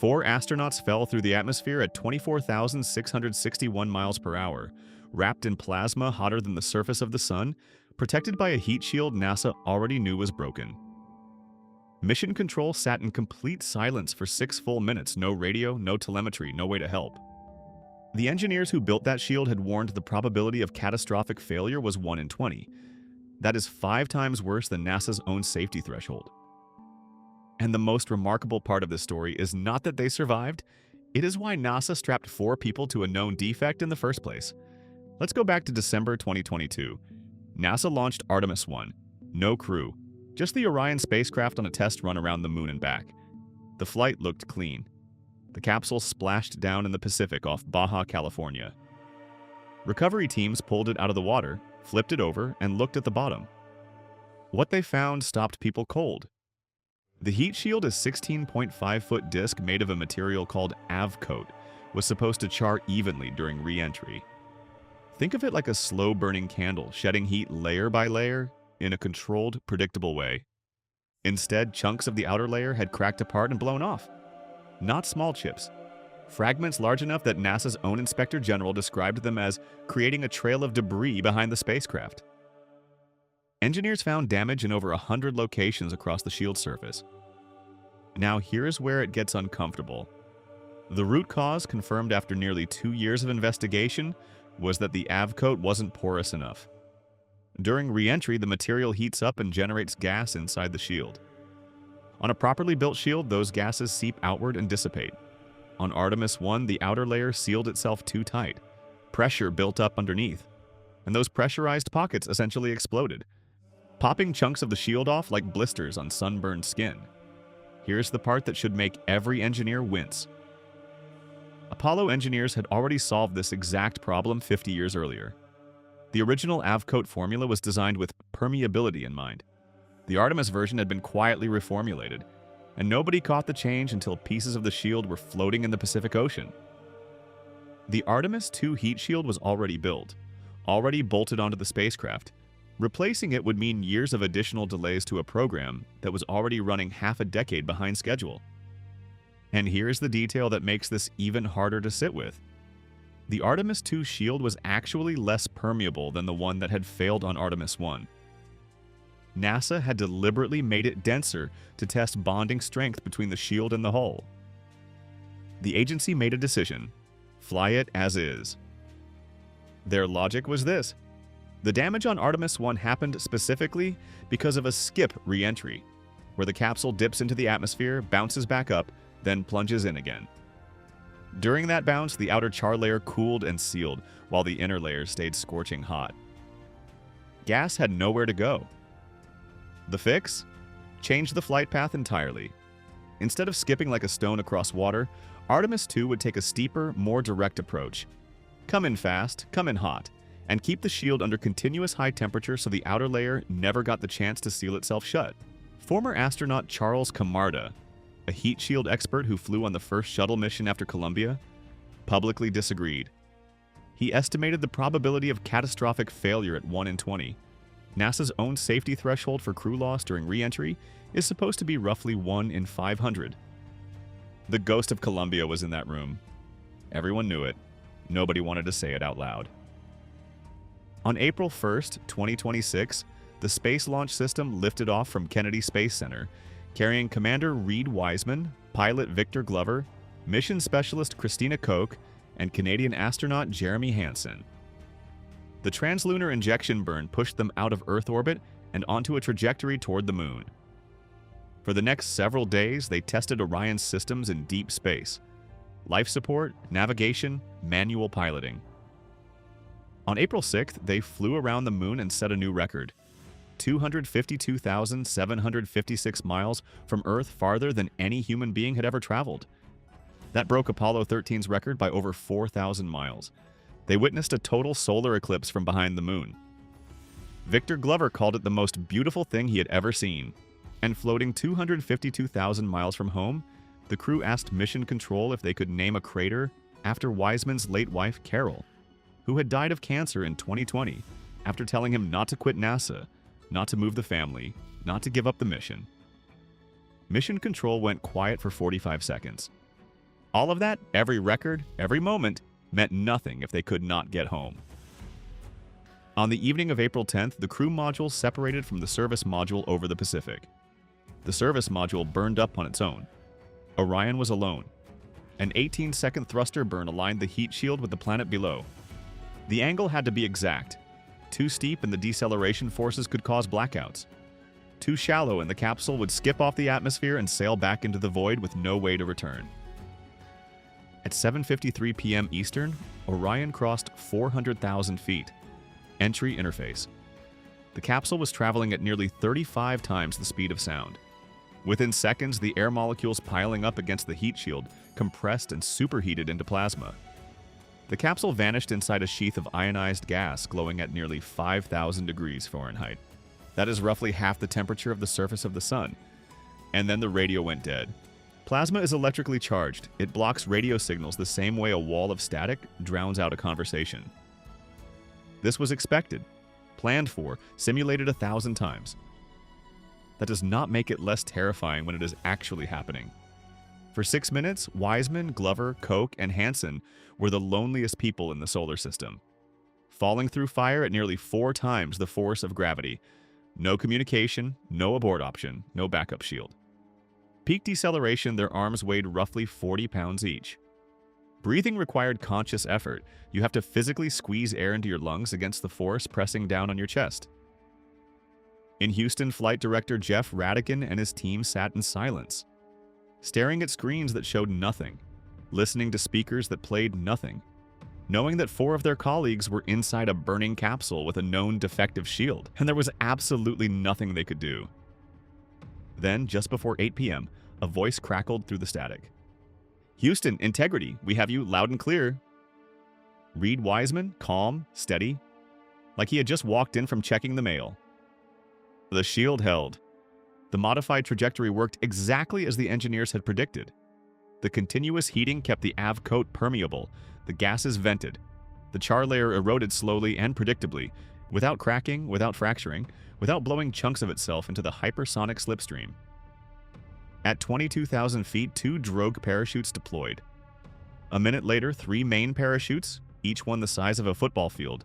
4 astronauts fell through the atmosphere at 24,661 miles per hour, wrapped in plasma hotter than the surface of the sun, protected by a heat shield NASA already knew was broken. Mission Control sat in complete silence for 6 full minutes, no radio, no telemetry, no way to help. The engineers who built that shield had warned the probability of catastrophic failure was 1 in 20. That is 5 times worse than NASA's own safety threshold. And the most remarkable part of this story is not that they survived, it is why NASA strapped 4 people to a known defect in the first place. Let's go back to December 2022. NASA launched Artemis I. No crew, just the Orion spacecraft on a test run around the moon and back. The flight looked clean. The capsule splashed down in the Pacific off Baja, California. Recovery teams pulled it out of the water, flipped it over, and looked at the bottom. What they found stopped people cold. The heat shield, a 16.5-foot disc made of a material called avcoat, was supposed to char evenly during re-entry. Think of it like a slow-burning candle, shedding heat layer by layer in a controlled, predictable way. Instead, chunks of the outer layer had cracked apart and blown off. Not small chips. Fragments large enough that NASA's own Inspector General described them as creating a trail of debris behind the spacecraft. Engineers found damage in over 100 locations across the shield surface. Now here's where it gets uncomfortable. The root cause, confirmed after nearly 2 years of investigation, was that the avcoat wasn't porous enough. During re-entry, the material heats up and generates gas inside the shield. On a properly built shield, those gases seep outward and dissipate. On Artemis I, the outer layer sealed itself too tight. Pressure built up underneath, and those pressurized pockets essentially exploded, popping chunks of the shield off like blisters on sunburned skin. Here's the part that should make every engineer wince. Apollo engineers had already solved this exact problem 50 years earlier. The original avcoat formula was designed with permeability in mind. The Artemis version had been quietly reformulated, and nobody caught the change until pieces of the shield were floating in the Pacific Ocean. The Artemis II heat shield was already built, already bolted onto the spacecraft. Replacing it would mean years of additional delays to a program that was already running half a decade behind schedule. And here's the detail that makes this even harder to sit with. The Artemis II shield was actually less permeable than the one that had failed on Artemis I. NASA had deliberately made it denser to test bonding strength between the shield and the hull. The agency made a decision: fly it as is. Their logic was this: the damage on Artemis I happened specifically because of a skip re-entry, where the capsule dips into the atmosphere, bounces back up, then plunges in again. During that bounce, the outer char layer cooled and sealed, while the inner layer stayed scorching hot. Gas had nowhere to go. The fix? Change the flight path entirely. Instead of skipping like a stone across water, Artemis II would take a steeper, more direct approach. Come in fast, come in hot, and keep the shield under continuous high temperature so the outer layer never got the chance to seal itself shut. Former astronaut Charles Camarda, a heat shield expert who flew on the first shuttle mission after Columbia, publicly disagreed. He estimated the probability of catastrophic failure at 1 in 20. NASA's own safety threshold for crew loss during re-entry is supposed to be roughly 1 in 500. The ghost of Columbia was in that room. Everyone knew it. Nobody wanted to say it out loud. On April 1st, 2026, the Space Launch System lifted off from Kennedy Space Center, carrying Commander Reed Wiseman, pilot Victor Glover, mission specialist Christina Koch, and Canadian astronaut Jeremy Hansen. The translunar injection burn pushed them out of Earth orbit and onto a trajectory toward the moon. For the next several days, they tested Orion's systems in deep space: life support, navigation, manual piloting. On April 6th, they flew around the moon and set a new record: 252,756 miles from Earth, farther than any human being had ever traveled. That broke Apollo 13's record by over 4,000 miles. They witnessed a total solar eclipse from behind the moon. Victor Glover called it the most beautiful thing he had ever seen. And floating 252,000 miles from home, the crew asked Mission Control if they could name a crater after Wiseman's late wife, Carol, who had died of cancer in 2020 after telling him not to quit NASA, not to move the family, not to give up the mission. Mission Control went quiet for 45 seconds. All of that, every record, every moment, meant nothing if they could not get home. On the evening of April 10th, the crew module separated from the service module over the Pacific. The service module burned up on its own. Orion was alone. An 18-second thruster burn aligned the heat shield with the planet below. The angle had to be exact. Too steep and the deceleration forces could cause blackouts. Too shallow and the capsule would skip off the atmosphere and sail back into the void with no way to return. At 7:53 p.m. Eastern, Orion crossed 400,000 feet. Entry interface. The capsule was traveling at nearly 35 times the speed of sound. Within seconds, the air molecules piling up against the heat shield compressed and superheated into plasma. The capsule vanished inside a sheath of ionized gas glowing at nearly 5,000 degrees Fahrenheit. That is roughly half the temperature of the surface of the sun. And then the radio went dead. Plasma is electrically charged. It blocks radio signals the same way a wall of static drowns out a conversation. This was expected, planned for, simulated 1,000 times. That does not make it less terrifying when it is actually happening. For 6 minutes, Wiseman, Glover, Koch, and Hansen were the loneliest people in the solar system. Falling through fire at nearly 4 times the force of gravity. No communication, no abort option, no backup shield. Peak deceleration, their arms weighed roughly 40 pounds each. Breathing required conscious effort. You have to physically squeeze air into your lungs against the force pressing down on your chest. In Houston, flight director Jeff Radican and his team sat in silence, staring at screens that showed nothing, listening to speakers that played nothing, knowing that 4 of their colleagues were inside a burning capsule with a known defective shield, and there was absolutely nothing they could do. Then, just before 8 p.m., a voice crackled through the static. "Houston, integrity, we have you loud and clear." Reed Wiseman, calm, steady, like he had just walked in from checking the mail. The shield held. The modified trajectory worked exactly as the engineers had predicted. The continuous heating kept the AV coat permeable, the gases vented. The char layer eroded slowly and predictably, without cracking, without fracturing, without blowing chunks of itself into the hypersonic slipstream. At 22,000 feet, 2 drogue parachutes deployed. A minute later, 3 main parachutes, each one the size of a football field,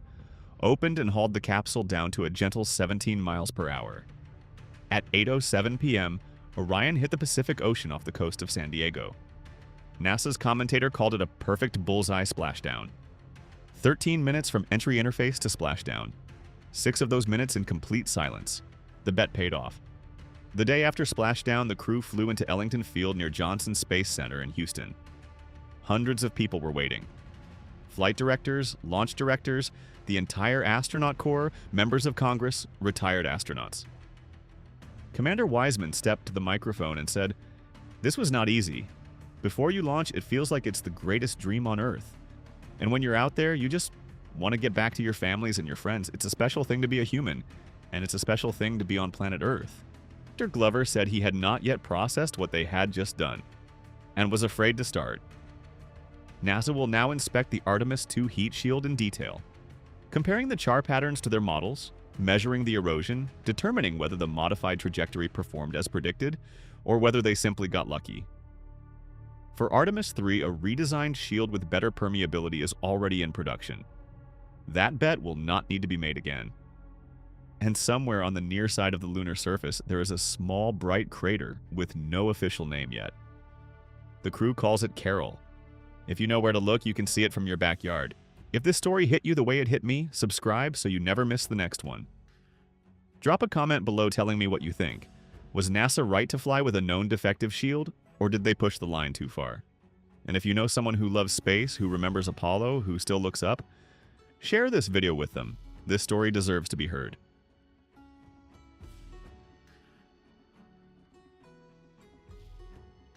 opened and hauled the capsule down to a gentle 17 miles per hour. At 8:07 p.m., Orion hit the Pacific Ocean off the coast of San Diego. NASA's commentator called it a perfect bullseye splashdown. 13 minutes from entry interface to splashdown. 6 of those minutes in complete silence. The bet paid off. The day after splashdown, the crew flew into Ellington Field near Johnson Space Center in Houston. Hundreds of people were waiting. Flight directors, launch directors, the entire astronaut corps, members of Congress, retired astronauts. Commander Wiseman stepped to the microphone and said, "This was not easy. Before you launch, it feels like it's the greatest dream on Earth. And when you're out there, you just want to get back to your families and your friends. It's a special thing to be a human, and it's a special thing to be on planet Earth." Dr. Glover said he had not yet processed what they had just done, and was afraid to start. NASA will now inspect the Artemis II heat shield in detail, comparing the char patterns to their models, measuring the erosion, determining whether the modified trajectory performed as predicted, or whether they simply got lucky. For Artemis III, a redesigned shield with better permeability is already in production. That bet will not need to be made again. And somewhere on the near side of the lunar surface, there is a small, bright crater with no official name yet. The crew calls it Carol. If you know where to look, you can see it from your backyard. If this story hit you the way it hit me, subscribe so you never miss the next one. Drop a comment below telling me what you think. Was NASA right to fly with a known defective shield, or did they push the line too far? And if you know someone who loves space, who remembers Apollo, who still looks up, share this video with them. This story deserves to be heard.